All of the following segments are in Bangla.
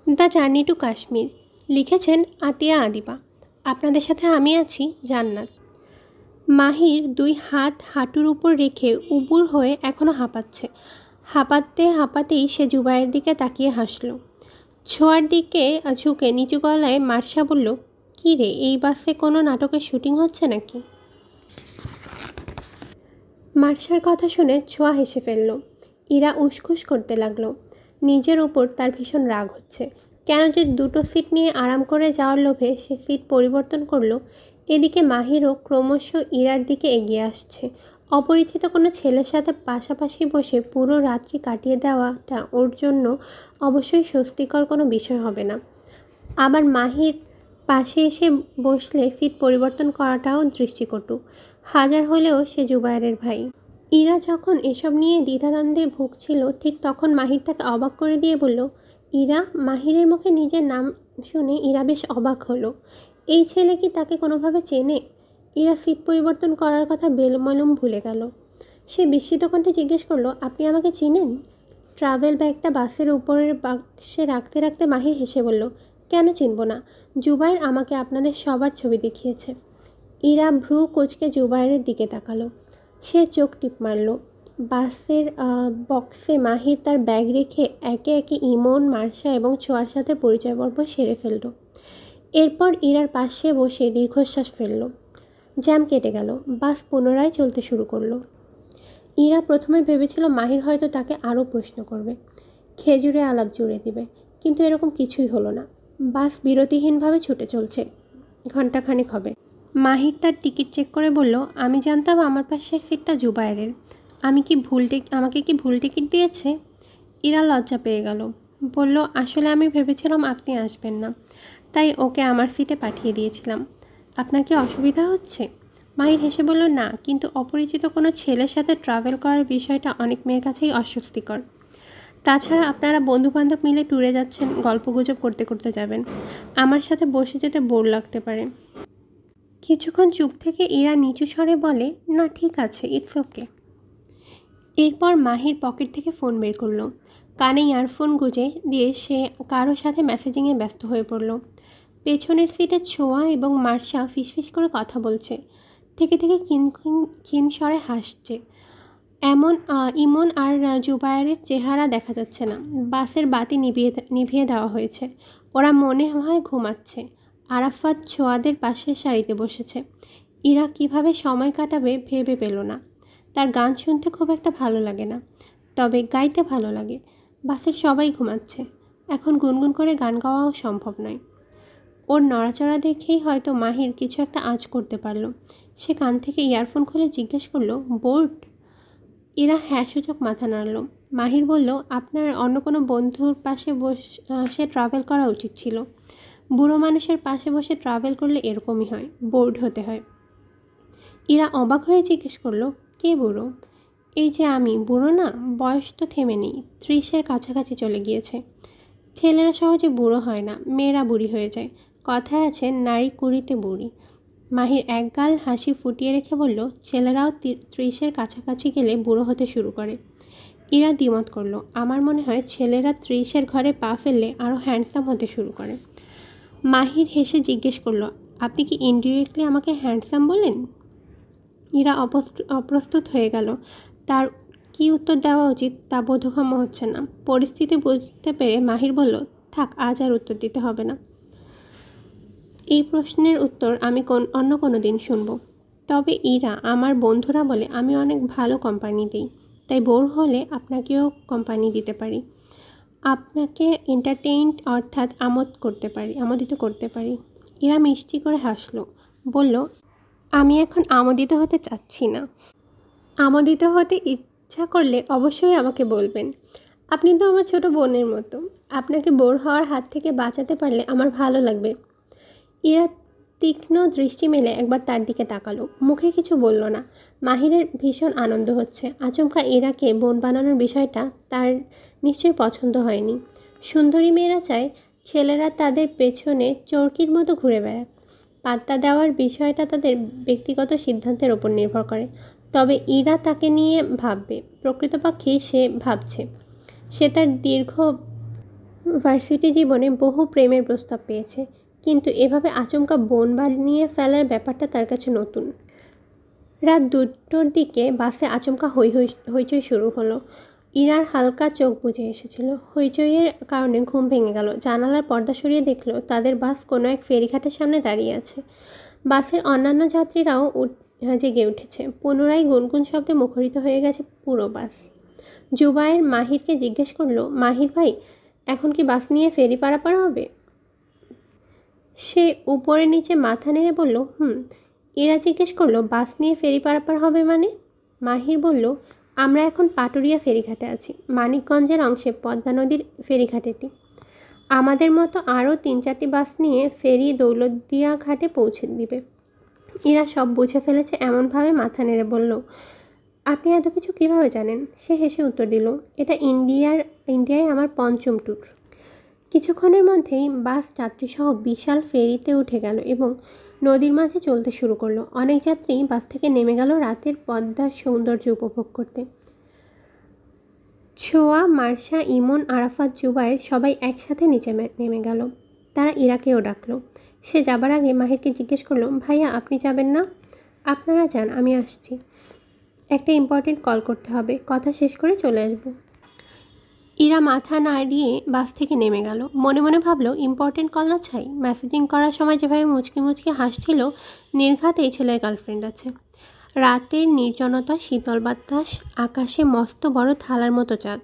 দ্য জার্নি টু কাশ্মীর লিখেছেন আতিয়া আদিবা। আপনাদের সাথে আমি আছি জান্নাত। মাহির দুই হাত হাঁটুর উপর রেখে উপুর হয়ে এখনও হাঁপাচ্ছে। হাঁপাতে হাঁপাতেই সে জুবাইয়ের দিকে তাকিয়ে হাসল। ছোঁয়ার দিকে ঝুঁকে নিচু গলায় মার্শা বলল, কী রে, এই বাসে কোনো নাটকের শুটিং হচ্ছে নাকি? মার্শার কথা শুনে ছোঁয়া হেসে ফেলল। ইরা উসখুস করতে লাগলো। নিজের ওপর তার ভীষণ রাগ হচ্ছে। কেন যে দুটো সিট নিয়ে আরাম করে যাওয়ার লোভে সে সিট পরিবর্তন করলো। এদিকে মাহিরও ক্রমশ ইরার দিকে এগিয়ে আসছে। অপরিচিত কোনো ছেলের সাথে পাশাপাশি বসে পুরো রাত্রি কাটিয়ে দেওয়াটা ওর জন্য অবশ্যই স্বস্তিকর কোনো বিষয় হবে না। আবার মাহির পাশে এসে বসলে সিট পরিবর্তন করাটাও দৃষ্টিকটু, হাজার হলেও সে জুবায়েরের ভাই। ইরা যখন এসব নিয়ে দ্বিধাদ্বন্দ্বে ভুগছিল, ঠিক তখন মাহির তাকে অবাক করে দিয়ে বলল, ইরা। মাহিরের মুখে নিজের নাম শুনে ইরা বেশ অবাক হলো। এই ছেলে কি তাকে কোনোভাবে চেনে? ইরা সিট পরিবর্তন করার কথা বেলমালুম ভুলে গেল। সে বিস্মিত কণ্ঠে জিজ্ঞেস করলো, আপনি আমাকে চিনেন? ট্রাভেল ব্যাগটা বাসের উপরের বাক্সে রাখতে রাখতে মাহির হেসে বলল, কেন চিনব না? জুবায়ের আমাকে আপনাদের সবার ছবি দেখিয়েছে। ইরা ভ্রু কুঁচকে জুবায়েরের দিকে তাকালো। সে চোখ টিপ মারল। বাসের বক্সে মাহির তার ব্যাগ রেখে একে একে ইমন, মার্শা এবং ছোঁয়ার সাথে পরিচয় পর্ব সেরে ফেলল। এরপর ইরার পাশে বসে দীর্ঘশ্বাস ফেলল। জ্যাম কেটে গেল। বাস পুনরায় চলতে শুরু করলো। ইরা প্রথমে ভেবেছিল মাহির হয়তো তাকে আরও প্রশ্ন করবে, খেজুরে আলাপ জুড়ে দিবে, কিন্তু এরকম কিছুই হলো না। বাস বিরতিহীনভাবে ছুটে চলছে। ঘণ্টাখানেক হবে। মাহির তার টিকিট চেক করে বলল, আমি জানতাম আমার পাশের সিটটা জুবায়েরের। আমাকে কি ভুল টিকিট দিয়েছে? ইরা লজ্জা পেয়ে গেল। বলল, আসলে আমি ভেবেছিলাম আপনি আসবেন না, তাই ওকে আমার সিটে পাঠিয়ে দিয়েছিলাম। আপনার কি অসুবিধা হচ্ছে? মাহির হেসে বলল, না, কিন্তু অপরিচিত কোনো ছেলের সাথে ট্রাভেল করার বিষয়টা অনেক মেয়ের কাছেই অস্বস্তিকর। তাছাড়া আপনারা বন্ধুবান্ধব মিলে ট্যুরে যাচ্ছেন, গল্পগুজব করতে করতে যাবেন। আমার সাথে বসে যেতে বোর লাগতে পারে। কিছুক্ষণ চুপ থেকে ইরা নিচু স্বরে বলে, না ঠিক আছে, ইটস ওকে। এরপর মাহির পকেট থেকে ফোন বের করলো। কানে ইয়ারফোন গুঁজে দিয়ে সে কারোর সাথে মেসেজিংয়ে ব্যস্ত হয়ে পড়ল। পেছনের সিটে ছোঁয়া এবং মার্শা ফিসফিস করে কথা বলছে। থেকে থেকে ক্ষীণ স্বরে হাসছে। ইমন আর জুবায়েরের চেহারা দেখা যাচ্ছে না। বাসের বাতি নিভিয়ে দেওয়া হয়েছে। ওরা মনে হয় ঘুমাচ্ছে। আরাফাত ছোঁয়াদের পাশের সারিতে বসেছে। ইরা কিভাবে সময় কাটাবে ভেবে পেল না। তার গান শুনতে খুব একটা ভালো লাগে না, তবে গাইতে ভালো লাগে। বাসের সবাই ঘুমাচ্ছে। এখন গুনগুন করে গান গাওয়াও সম্ভব নয়। ওর নড়াচড়া দেখেই হয়তো মাহির কিছু একটা আঁচ করতে পারল। সে কান থেকে ইয়ারফোন খুলে জিজ্ঞেস করলো, বোর্ড? ইরা হ্যাঁ সূচক মাথা নাড়ল। মাহির বলল, আপনার অন্য কোনো বন্ধুর পাশে বসে ট্রাভেল করা উচিত ছিল। বুড়ো মানুষের পাশে বসে ট্রাভেল করলে এরকমই হয়, বোর্ড হতে হয়। ইরা অবাক হয়ে জিজ্ঞেস করলো, কে বুড়ো? এই যে আমি বুড়ো না? বয়স তো থেমে নেই, 30-এর কাছাকাছি চলে গিয়েছে। ছেলেরা সহজে বুড়ো হয় না, মেয়েরা বুড়ি হয়ে যায়। কথায় আছে, নারী কুড়িতে বুড়ি। মাহির একগাল হাসি ফুটিয়ে রেখে বলল, ছেলেরাও 30-এর কাছাকাছি গেলে বুড়ো হতে শুরু করে। ইরা দ্বিমত করলো, আমার মনে হয় ছেলেরা 30-এর ঘরে পা ফেললে আরও হ্যান্ডসাম হতে শুরু করে। মাহির হেসে জিজ্ঞেস করলো, আপনি কি ইনডিরেক্টলি আমাকে হ্যান্ডসাম বলেন? ইরা অপ্রস্তুত হয়ে গেল। তার কি উত্তর দেওয়া উচিত তা বোধগম্য হচ্ছে না। পরিস্থিতি বুঝতে পেরে মাহির বলল, থাক, আজ আর উত্তর দিতে হবে না। এই প্রশ্নের উত্তর আমি অন্য কোনো দিন শুনব। তবে ইরা, আমার বন্ধুরা বলে আমি অনেক ভালো কোম্পানি দিই, তাই বোর হলে আপনাকেও কোম্পানি দিতে পারি। আপনাকে এন্টারটেইনড অর্থাৎ আমোদিত করতে পারি। ইরা মিষ্টি করে হাসলো। বলল, আমি এখন আমোদিত হতে চাচ্ছি না। আমোদিত হতে ইচ্ছা করলে অবশ্যই আমাকে বলবেন। আপনি তো আমার ছোট বোনের মতো। আপনাকে বোর হওয়ার হাত থেকে বাঁচাতে পারলে আমার ভালো লাগবে। ইরা তীক্ষ্ণ দৃষ্টি মেলে একবার তার দিকে তাকালো। মুখে কিছু বলল না। মাহিরের ভীষণ আনন্দ হচ্ছে। আচমকা ইরাকে বোন বানানোর বিষয়টা তার নিশ্চয়ই পছন্দ হয়নি। সুন্দরী মেয়েরা চায় ছেলেরা তাদের পেছনে চরকির মতো ঘুরে বেড়াক। পাত্তা দেওয়ার বিষয়টা তাদের ব্যক্তিগত সিদ্ধান্তের ওপর নির্ভর করে। তবে ইরা তাকে নিয়ে ভাববে। প্রকৃতপক্ষে সে ভাবছে। সে তার দীর্ঘ ভার্সিটি জীবনে বহু প্রেমের প্রস্তাব পেয়েছে, কিন্তু এভাবে আচমকা বোন বানিয়ে ফেলার ব্যাপারটা তার কাছে নতুন। রাত 2টোর দিকে বাসে আচমকা হইচই শুরু হলো। ইরার হালকা চোখ বুজে এসেছিল। হইচইয়ের কারণে ঘুম ভেঙে গেল। জানালার পর্দা সরিয়ে দেখল তাদের বাস কোনো এক ফেরিঘাটের সামনে দাঁড়িয়ে আছে। বাসের অন্যান্য যাত্রীরাও জেগে উঠেছে। পুনরায় গুনগুন শব্দে মুখরিত হয়ে গেছে পুরো বাস। জুবায়ের মাহিরকে জিজ্ঞেস করলো, মাহির ভাই, এখন কি বাস নিয়ে ফেরি পারাপার হবে? সে উপরে নিচে মাথা নেড়ে বলল, এরা জিজ্ঞেস করলো, বাস নিয়ে ফেরি পারাপার হবে মানে? মাহির বলল, আমরা এখন পাটুরিয়া ফেরিঘাটে আছি, মানিকগঞ্জের অংশে পদ্মা নদীর ফেরিঘাটেটি। আমাদের মতো আরও 3-4টি বাস নিয়ে ফেরি দৌলতদিয়া ঘাটে পৌঁছে দিবে। এরা সব বুঝে ফেলেছে এমনভাবে মাথা নেড়ে বলল, আপনি এত কিছু কীভাবে জানেন? সে হেসে উত্তর দিল, এটা ইন্ডিয়ায় আমার 5ম ট্যুর। কিছুক্ষণের মধ্যেই বাস যাত্রীসহ বিশাল ফেরিতে উঠে গেল এবং নদীর মাঝে চলতে শুরু করলো। অনেক যাত্রী বাস থেকে নেমে গেল রাতের পদ্মার সৌন্দর্য উপভোগ করতে। ছোয়া, মার্শা, ইমন, আরাফাত, জুবায়ের সবাই একসাথে নিচে নেমে গেল। তারা ইরাকেও ডাকলো। সে যাবার আগে মাহিরকে জিজ্ঞেস করলো, ভাইয়া আপনি যাবেন না? আপনারা যান, আমি আসছি। একটা ইম্পর্টেন্ট কল করতে হবে, কথা শেষ করে চলে আসবো। ইরা মাথা নাড়িয়ে বাস থেকে নেমে গেল। মনে মনে ভাবলো, ইম্পর্টেন্ট কল না ছাই, মেসেজিং করার সময় যেভাবে মুচকি মুচকি হাসছিল, নির্ঘাত এই ছেলের গার্লফ্রেন্ড আছে। রাতের নির্জনতা, শীতল বাতাস, আকাশে মস্ত বড় থালার মতো চাঁদ।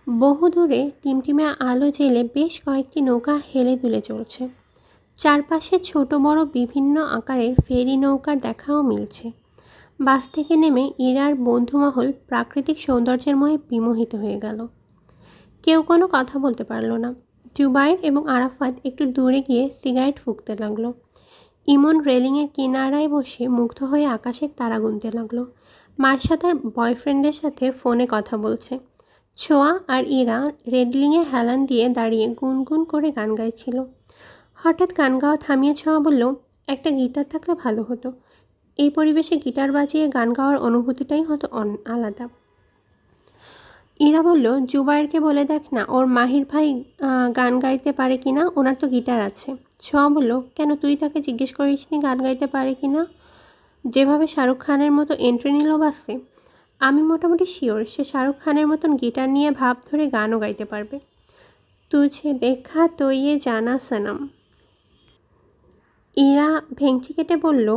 বহু দূরে টিমটিমে আলো জেলে বেশ কয়েকটি নৌকা হেলে দুলে চলছে। চারপাশে ছোট বড় বিভিন্ন আকারের ফেরি নৌকার দেখাও মিলছে। বাস থেকে নেমে ইরার বন্ধুমহল প্রাকৃতিক সৌন্দর্যের মোহে বিমোহিত হয়ে গেল। কেউ কোনো কথা বলতে পারল না। জুবায়ের এবং আরাফাত একটু দূরে গিয়ে সিগারেট ফুঁকতে লাগলো। ইমন রেলিংয়ের কিনারায় বসে মুগ্ধ হয়ে আকাশের তারা গুনতে লাগলো। মার্শা তার বয়ফ্রেন্ডের সাথে ফোনে কথা বলছে। ছোয়া আর ইরা রেডলিংয়ে হেলান দিয়ে দাঁড়িয়ে গুনগুন করে গান গাইছিল। হঠাৎ গান গাওয়া থামিয়ে ছোয়া বলল, একটা গিটার থাকলে ভালো হতো। এই পরিবেশে গিটার বাজিয়ে গান গাওয়ার অনুভূতিটাই হতো আলাদা। ইরা বলল, জুবায়েরকে বলে দেখ না ওর মাহির ভাই গান গাইতে পারে কিনা, ওনার তো গিটার আছে। ছোয়া বলল, কেন তুই তাকে জিজ্ঞেস করিসনি গান গাইতে পারে কিনা? যেভাবে শাহরুখ খানের মতো এন্ট্রি নিল বাসে, আমি মোটামুটি শিওর সে শাহরুখ খানের মতন গিটার নিয়ে ভাব ধরে গানও গাইতে পারবে। তুঝে দেখা তো ইয়ে জানা সনম। ইরা ভেঙচি কেটে বলল,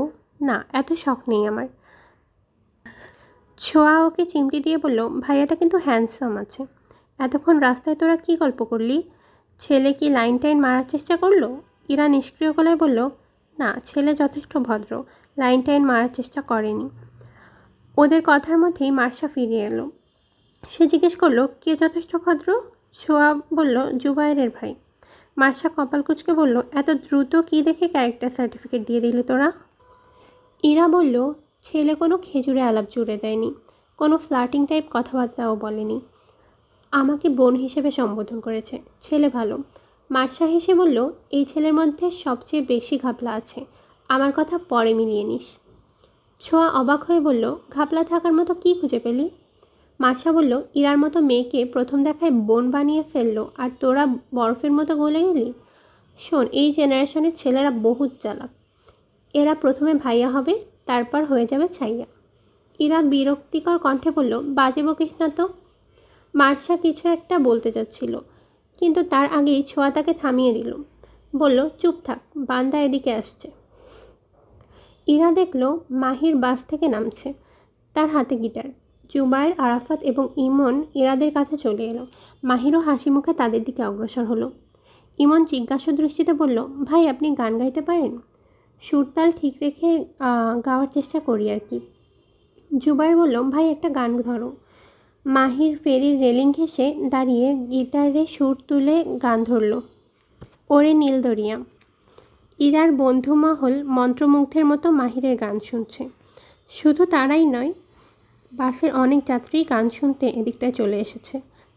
না এত শখ নেই আমার। ছোয়া ওকে চিমটি দিয়ে বলল, ভাইয়াটা কিন্তু হ্যান্ডসাম আছে। এতক্ষণ রাস্তায় তোরা কি গল্প করলি? ছেলে কি লাইন টাইন মারার চেষ্টা করলো? ইরা নিষ্ক্রিয় গলায় বলল, না, ছেলে যথেষ্ট ভদ্র, লাইন টাইন মারার চেষ্টা করেনি। ওদের কথার মধ্যেই মার্শা ফিরে এলো। সে জিজ্ঞেস করলো, কে যথেষ্ট ভদ্র? ছোয়া বলল, জুবায়েরের ভাই। মার্শা কপাল কুঁচকে বলল, এত দ্রুত কি দেখে ক্যারেক্টার সার্টিফিকেট দিয়ে দিলি তোরা? ইরা বলল, ছেলে কোনো খেজুরে আলাপ জুড়ে দেয়নি, কোনো ফ্লার্টিং টাইপ কথাবার্তাও বলেনি, আমাকে বোন হিসেবে সম্বোধন করেছে। ছেলে ভালো। মার্শা হেসে বলল, এই ছেলের মধ্যে সবচেয়ে বেশি ঘাপলা আছে, আমার কথা পরে মিলিয়ে নিস। ছোয়া অবাক হয়ে বলল, ঘাপলা থাকার মতো কি খুঁজে পেলি? মার্শা বলল, ইরার মতো মেয়েকে প্রথম দেখায় বোন বানিয়ে ফেললো আর তোরা বরফের মতো গলে গেলি। শোন, এই জেনারেশনের ছেলেরা বহুত চালাক। এরা প্রথমে ভাইয়া হবে, তারপর হয়ে যাবে ছাইয়া। ইরা বিরক্তিকর কণ্ঠে বলল, বাজে বকিস না তো। মার্শা কিছু একটা বলতে যাচ্ছিল, কিন্তু তার আগেই ছোঁয়া তাকে থামিয়ে দিল। বলল, চুপ থাক, বান্দা এদিকে আসছে। ইরা দেখল মাহির বাস থেকে নামছে, তার হাতে গিটার। জুবায়ের, আরাফাত এবং ইমন ইরাদের কাছে চলে এলো। মাহিরও হাসি মুখে তাদের দিকে অগ্রসর হলো। ইমন জিজ্ঞাসু দৃষ্টিতে বলল, ভাই আপনি গান গাইতে পারেন? সুরতাল ঠিক রেখে গাওয়ার চেষ্টা করি আর কি। জুবায়ের বলল, ভাই একটা গান ধরো। মাহির ফেরির রেলিং ঘেঁষে দাঁড়িয়ে গিটারে সুর তুলে গান ধরল, ওরে নীল দরিয়া। ইরার বন্ধুমহল মন্ত্রমুগ্ধের মতো মাহিরের গান শুনছে। শুধু তারাই নয়, বাসের অনেক যাত্রী গান শুনতে এদিকটায় চলে এসেছে।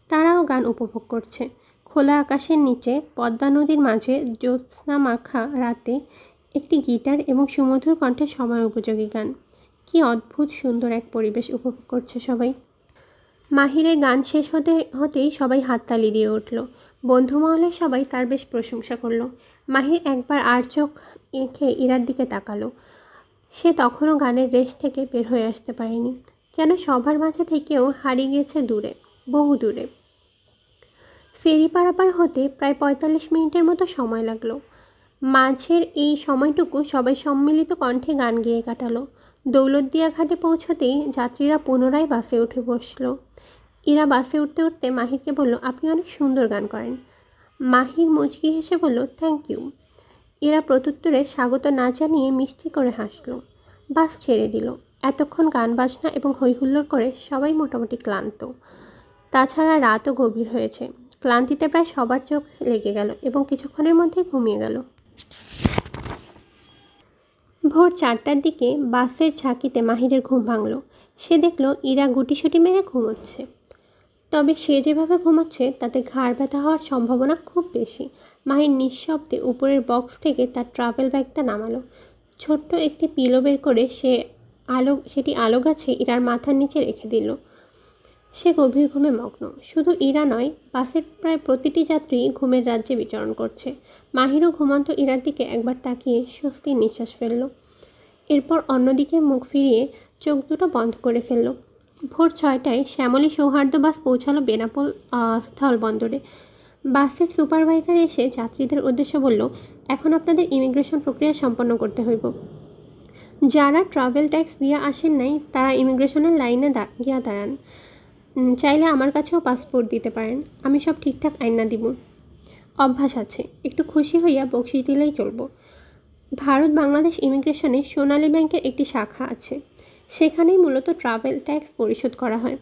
তারাও গান উপভোগ করছে। খোলা আকাশের নিচে পদ্মা নদীর মাঝে জ্যোৎস্না মাখা রাতে একটি গিটার এবং সুমধুর কণ্ঠে সময় উপযোগী গান। কি অদ্ভুত সুন্দর এক পরিবেশ উপভোগ করছে সবাই। মাহিরের গান শেষ হতেই সবাই হাততালি দিয়ে উঠল। বন্ধু মহলে সবাই তার বেশ প্রশংসা করলো। মাহির একবার আর চোখ এঁকে ইরার দিকে তাকালো। সে তখনও গানের রেশ থেকে বের হয়ে আসতে পারেনি, যেন সবার মাঝে থেকেও হারিয়ে গেছে দূরে, বহু দূরে। ফেরি পারাপার হতে প্রায় ৪৫ মিনিটের মতো সময় লাগলো। মাঝের এই সময়টুকু সবাই সম্মিলিত কণ্ঠে গান গেয়ে কাটালো। দৌলতদিয়া ঘাটে পৌঁছতেই যাত্রীরা পুনরায় বাসে উঠে বসলো। ইরা বাসে উঠতে উঠতে মাহিরকে বলল, আপনি অনেক সুন্দর গান করেন। মাহির মুচকি হেসে বলল, থ্যাংক ইউ। ইরা প্রত্যুত্তরে স্বাগত না জানিয়ে মিষ্টি করে হাসল। বাস ছেড়ে দিল। এতক্ষণ গান বাজনা এবং হৈহুল্লোড় করে সবাই মোটামুটি ক্লান্ত। তাছাড়া রাতও গভীর হয়েছে। ক্লান্তিতে প্রায় সবার চোখ লেগে গেল এবং কিছুক্ষণের মধ্যে ঘুমিয়ে গেল। ভোর 4টার দিকে বাসের ঝাঁকিতে মাহিরের ঘুম ভাঙল। সে দেখল ইরা গুটিসুটি মেরে ঘুমোচ্ছে। তবে সে যেভাবে ঘুমাচ্ছে তাতে ঘাড় ব্যথা হওয়ার সম্ভাবনা খুব বেশি। মাহির নিঃশব্দে উপরের বক্স থেকে তার ট্রাভেল ব্যাগটা নামালো। ছোট্ট একটি পিলো বের করে সেটি আলো গাছে ইরার মাথার নিচে রেখে দিল। সে গভীর ঘুমে মগ্ন। শুধু ইরা নয়, বাসের প্রায় প্রতিটি যাত্রী ঘুমের রাজ্যে বিচরণ করছে। মাহিরও ঘুমন্ত ইরার দিকে একবার তাকিয়ে স্বস্তির নিঃশ্বাস ফেলল। এরপর অন্যদিকে মুখ ফিরিয়ে চোখ দুটো বন্ধ করে ফেলল। ভোর 6টায় শ্যামলী সৌহার্দ্য বাস পৌঁছালো বেনাপোল স্থলবন্দরে। বাসের সুপারভাইজার এসে যাত্রীদের উদ্দেশ্যে বলল, এখন আপনাদের ইমিগ্রেশন প্রক্রিয়া সম্পন্ন করতে হইব। যারা ট্রাভেল ট্যাক্স দিয়ে আসেন নাই তারা ইমিগ্রেশনের লাইনে গিয়া দাঁড়ান। চাইলে আমার কাছেও পাসপোর্ট দিতে পারেন, আমি সব ঠিকঠাক আইনা দিব। অভ্যাস আছে, একটু খুশি হইয়া বকশিশ দিলেই চলব। ভারত বাংলাদেশ ইমিগ্রেশনে সোনালী ব্যাংকের একটি শাখা আছে, সেখানেই মূলত ট্রাভেল ট্যাক্স পরিশোধ করা হয়।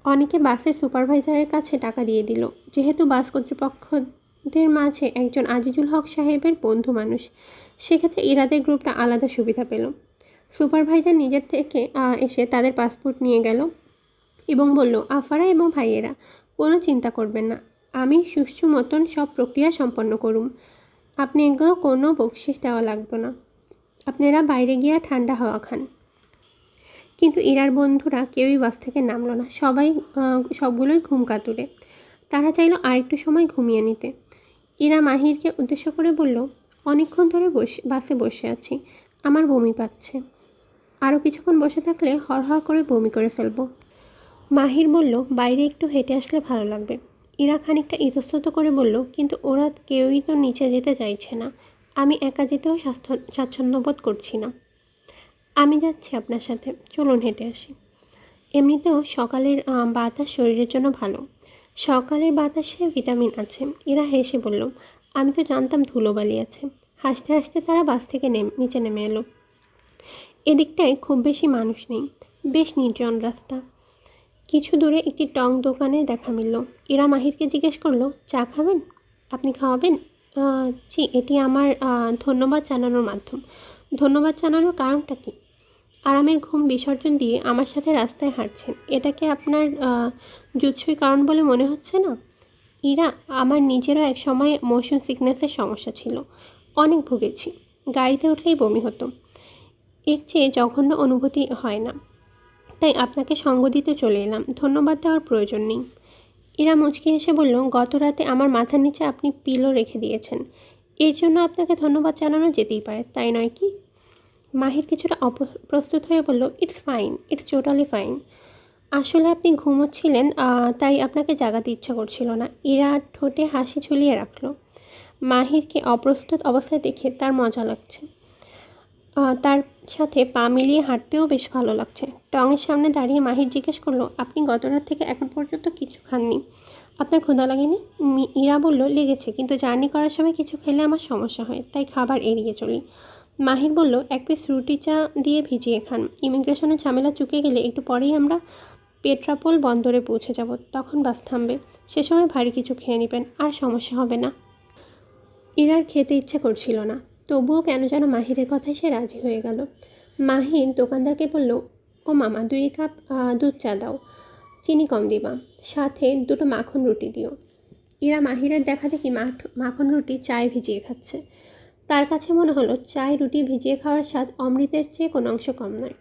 অনেকে বাসের সুপারভাইজারের কাছে টাকা দিয়ে দিল, যেহেতু বাস কর্তৃপক্ষদের মাঝে একজন আজিজুল হক সাহেবের বন্ধু মানুষ। সেক্ষেত্রে ইরাদের গ্রুপটা আলাদা সুবিধা পেল। সুপারভাইজার নিজের থেকে এসে তাদের পাসপোর্ট নিয়ে গেল এবং বলল, আফারা এবং ভাইয়েরা, কোনো চিন্তা করবেন না, আমি সুষ্ঠু মতন সব প্রক্রিয়া সম্পন্ন করুম। আপনি এগুলো কোনো বকশিস দেওয়া লাগবে না, আপনারা বাইরে গিয়ে ঠান্ডা হাওয়া খান। কিন্তু ইরার বন্ধুরা কেউই বাস থেকে নামলো না। সবগুলোই ঘুম কাতুরে। তারা চাইল আরেকটু সময় ঘুমিয়ে নিতে। ইরা মাহিরকে উদ্দেশ্য করে বলল, অনেকক্ষণ ধরে বাসে বসে আছি, আমার বমি পাচ্ছে। আরও কিছুক্ষণ বসে থাকলে হরহর করে বমি করে ফেলবো। মাহির বলল, বাইরে একটু হেঁটে আসলে ভালো লাগবে। ইরা খানিকটা ইতস্তত করে বলল, কিন্তু ওরা কেউই তো নিচে যেতে চাইছে না, আমি একা যেতেও স্বাচ্ছন্দ্য বোধ করছি না। আমি যাচ্ছি আপনার সাথে, চলুন হেঁটে আসি। এমনিতেও সকালের বাতাস শরীরের জন্য ভালো। সকালের বাতাসে ভিটামিন আছে। ইরা হেসে বলল, আমি তো জানতাম ধুলোবালি আছে। হাসতে হাসতে তারা বাস থেকে নিচে নেমে এলো। এদিকটায় খুব বেশি মানুষ নেই, বেশ নির্জন রাস্তা। কিছু দূরে একটি টং দোকানের দেখা মিলল। ইরা মাহিরকে জিজ্ঞেস করলো, চা খাবেন? আপনি খাওয়াবেন? জি, এটি আমার ধন্যবাদ জানানোর মাধ্যম। ধন্যবাদ জানানোর কারণটা কি? আরামের ঘুম বিসর্জন দিয়ে আমার সাথে রাস্তায় হাঁটছেন, এটাকে আপনার জুৎসই কারণ বলে মনে হচ্ছে না? ইরা, আমার নিজেরও এক সময় মোশন সিকনেসের সমস্যা ছিল, অনেক ভুগেছি। গাড়িতে উঠলেই বমি হতো। এর চেয়ে জঘন্য অনুভূতি হয় না, তাই আপনাকে সঙ্গ দিতে চলে এলাম, ধন্যবাদ দেওয়ার প্রয়োজন নেই। ইরা মুচকি হেসে বলল, গত রাতে আমার মাথার নিচে আপনি পিলো রেখে দিয়েছেন, এর জন্য আপনাকে ধন্যবাদ জানানো যেতেই পারে, তাই নয় কি? মাহির কিছুটা অপ্রস্তুত হয়ে বলল, it's fine, it's totally fine. আসলে আপনি ঘুমোচ্ছিলেন, তাই আপনাকে জাগাতে ইচ্ছা করছিল না। ইরা ঠোঁটে হাসি ঝুলিয়ে রাখল। মাহিরকে অপ্রস্তুত অবস্থায় দেখে তার মজা লাগছে। তার সাথে পা মিলিয়ে হাঁটতেও বেশ ভালো লাগছে। টঙের সামনে দাঁড়িয়ে মাহির জিজ্ঞেস করলো, আপনি গত রাত থেকে এখন পর্যন্ত কিছু খাননি, আপনার ক্ষুধা লাগেনি? ইরা বলল, লেগেছে, কিন্তু জার্নি করার সময় কিছু খেলে আমার সমস্যা হয়, তাই খাবার এড়িয়ে চলি। মাহির বলল, এক পিস রুটি চা দিয়ে ভিজিয়ে খান। ইমিগ্রেশনের ঝামেলা চুকে গেলে একটু পরেই আমরা পেট্রাপোল বন্দরে পৌঁছে যাব, তখন বাস থামবে, সে সময় ভারী কিছু খেয়ে নেবেন, আর সমস্যা হবে না। ইরার খেতে ইচ্ছে করছিল না, তবুও কেন যেন মাহিরের কথায় সে রাজি হয়ে গেল। মাহির দোকানদারকে বলল, ও মামা, 2 কাপ দুধ চা দাও, চিনি কম দিবা, সাথে 2টো মাখন রুটি দিও। ইরা মাহিরের দেখা দেখি মাখন রুটি চায়ে ভিজিয়ে খাচ্ছে। তার কাছে মনে হলো চায় রুটি ভিজিয়ে খাওয়ার স্বাদ অমৃতের চেয়ে কোনো অংশ কম নয়।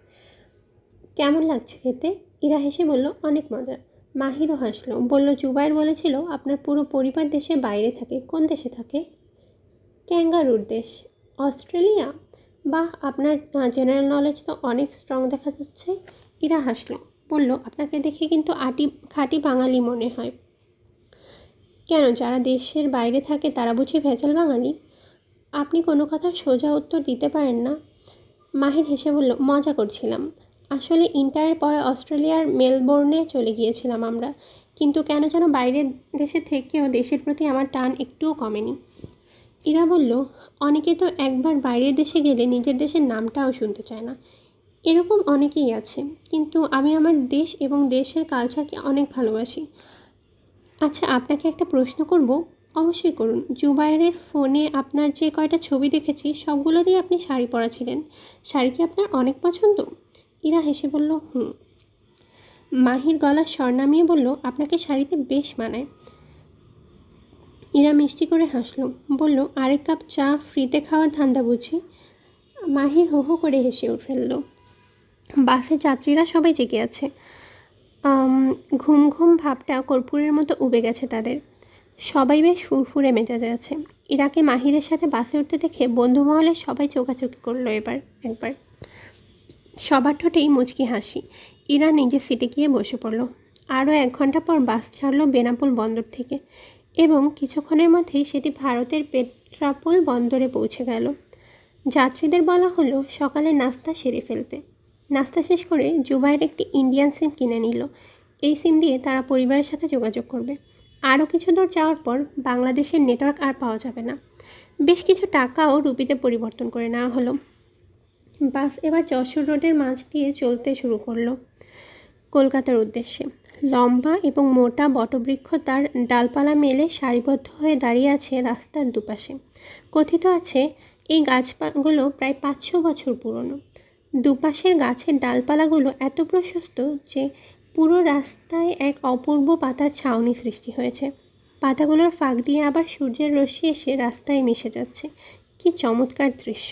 কেমন লাগছে খেতে? ইরা হেসে বলল, অনেক মজা। মাহিরও হাসলো, বলল, জুবায়ের বলেছিল আপনার পুরো পরিবার দেশের বাইরে থাকে। কোন দেশে থাকে? ক্যাঙ্গারুর দেশ। অস্ট্রেলিয়া? বাহ, আপনার জেনারেল নলেজ তো অনেক স্ট্রং দেখা যাচ্ছে। ইরা হাসলো, বলল, আপনাকে দেখে কিন্তু খাঁটি বাঙালি মনে হয়। কেন, যারা দেশের বাইরে থাকে তারা বুঝি ভেজাল বাঙালি? আপনি কোনো কথার সোজা উত্তর দিতে পারেন না। মাহির হেসে বলল, মজা করছিলাম। আসলে ইন্টারের পরে অস্ট্রেলিয়ার মেলবোর্নে চলে গিয়েছিলাম আমরা, কিন্তু কেন যেন বাইরের দেশে থেকেও দেশের প্রতি আমার টান একটুও কমেনি। ইরা বলল, অনেকে তো একবার বাইরের দেশে গেলে নিজের দেশের নামটাও শুনতে চায় না। এরকম অনেকেই আছে, কিন্তু আমি আমার দেশ এবং দেশের কালচারকে অনেক ভালোবাসি। আচ্ছা, আপনাকে একটা প্রশ্ন করব। অবশ্যই করুন। জুবায়েরের ফোনে আপনার যে কয়টা ছবি দেখেছি সবগুলো দিয়ে আপনি শাড়ি পরা ছিলেন। শাড়ি কি আপনার অনেক পছন্দ? ইরা হেসে বলল, হুম। মাহির গলার স্বর নামিয়ে বলল, আপনাকে শাড়িতে বেশ মানায়। ইরা মিষ্টি করে হাসলো, বলল, আরেক কাপ চা ফ্রিতে খাওয়ার ধান্দা বুঝি? মাহির হো হো করে হেসে ফেলল। বাসে যাত্রীরা সবাই জেগে আছে। ঘুম ঘুম ভাবটা কর্পূরের মতো উবে গেছে তাদের। সবাই বেশ ফুরফুরে মেজাজে আছে। ইরাকে মাহিরের সাথে বাসে উঠতে দেখে বন্ধু মহলে সবাই চোখাচোখি করলো একবার। সবার ঠোঁটেই মুচকি হাসি। ইরা নিজের সিটে গিয়ে বসে পড়ল। আরও 1 ঘন্টা পর বাস ছাড়ল বেনাপোল বন্দর থেকে, এবং কিছুক্ষণের মধ্যেই সেটি ভারতের পেট্রাপোল বন্দরে পৌঁছে গেল। যাত্রীদের বলা হলো সকালে নাস্তা সেরে ফেলতে। নাস্তা শেষ করে জুবায়ের একটি ইন্ডিয়ান সিম কিনে নিল। এই সিম দিয়ে তারা পরিবারের সাথে যোগাযোগ করবে। আরও কিছু দূর যাওয়ার পর বাংলাদেশের নেটওয়ার্ক আর পাওয়া যাবে না। বেশ কিছু টাকাও রুপিতে পরিবর্তন করে নেওয়া হলো। বাস এবার যশোর রোডের মাঝ দিয়ে চলতে শুরু করলো কলকাতার উদ্দেশ্যে। লম্বা এবং মোটা বটবৃক্ষ তার ডালপালা মেলে সারিবদ্ধ হয়ে দাঁড়িয়ে আছে রাস্তার দুপাশে। কথিত আছে এই গাছগুলো প্রায় 500 বছর পুরনো। দুপাশের গাছের ডালপালাগুলো এত প্রশস্ত যে পুরো রাস্তায় এক অপূর্ব পাতার ছাউনি সৃষ্টি হয়েছে। পাতাগুলোর ফাঁক দিয়ে আবার সূর্যের রশ্মি এসে রাস্তায় মিশে যাচ্ছে। কি চমৎকার দৃশ্য!